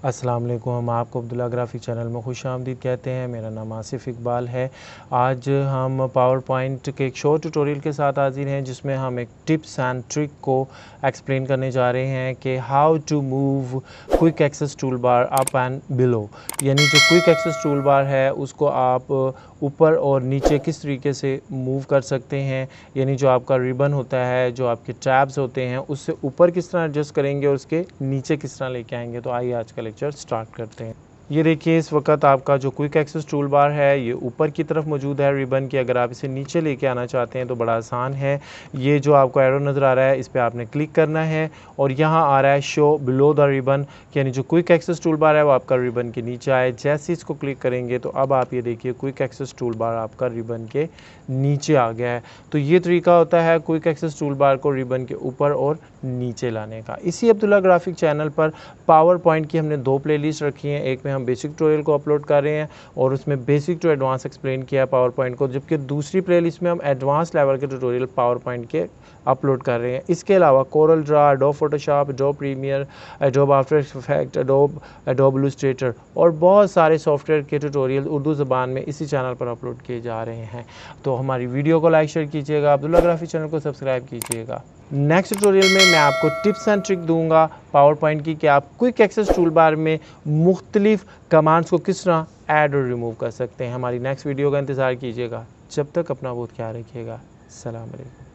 अस्सलाम वालेकुम। हम आपको अब्दुल्ला ग्राफिक चैनल में खुश आमदीद कहते हैं। मेरा नाम आसिफ इकबाल है। आज हम पावर पॉइंट के एक शॉर्ट ट्यूटोरियल के साथ हाजिर हैं जिसमें हम एक टिप्स एंड ट्रिक को एक्सप्लेन करने जा रहे हैं कि how to move quick access tool bar up and below. यानी जो क्विक एक्सेस टूल बार है उसको आप ऊपर और नीचे किस तरीके से मूव कर सकते हैं। यानी जो आपका रिबन होता है, जो आपके टैब्स होते हैं, उससे ऊपर किस तरह एडजस्ट करेंगे और उसके नीचे किस तरह लेके आएंगे। तो आइए आज का लेक्चर स्टार्ट करते हैं। ये देखिए, इस वक्त आपका जो क्विक एक्सेस टूल बार है ये ऊपर की तरफ मौजूद है रिबन की। अगर आप इसे नीचे लेके आना चाहते हैं तो बड़ा आसान है। ये जो आपको एरो नज़र आ रहा है इस पर आपने क्लिक करना है और यहाँ आ रहा है शो बिलो द रिबन, यानी जो क्विक एक्सेस टूल बार है वो आपका रिबन के नीचे आए। जैसे इसको क्लिक करेंगे तो अब आप ये देखिए क्विक एक्सेस टूल बार आपका रिबन के नीचे आ गया है। तो ये तरीका होता है क्विक एक्सेस टूल बार को रिबन के ऊपर और नीचे लाने का। इसी अब्दुल्ला ग्राफिक चैनल पर पावर पॉइंट की हमने 2 प्लेलिस्ट रखी हैं। एक में हम बेसिक ट्यूटोरियल को अपलोड कर रहे हैं और उसमें बेसिक टू एडवांस एक्सप्लेन किया है पावर पॉइंट को, जबकि दूसरी प्लेलिस्ट में हम एडवांस लेवल के ट्यूटोरियल पावर पॉइंट के अपलोड कर रहे हैं। इसके अलावा Corel Draw, Adobe Photoshop, Adobe Premiere, Adobe After Effect, Adobe Illustrator और बहुत सारे सॉफ्टवेयर के ट्यूटोरियल उर्दू ज़बान में इसी चैनल पर अपलोड किए जा रहे हैं। तो हमारी वीडियो को लाइक शेयर कीजिएगा, अब्दुल्ला ग्राफिक चैनल को सब्सक्राइब कीजिएगा। नेक्स्ट ट्यूटोरियल में मैं आपको टिप्स एंड ट्रिक दूंगा पावर पॉइंट की कि आप क्विक एक्सेस टूल बार में मुख्तलिफ कमांड्स को किस तरह ऐड और रिमूव कर सकते हैं। हमारी नेक्स्ट वीडियो का इंतज़ार कीजिएगा। जब तक अपना बहुत ख्याल रखिएगा। अस्सलाम वालेकुम।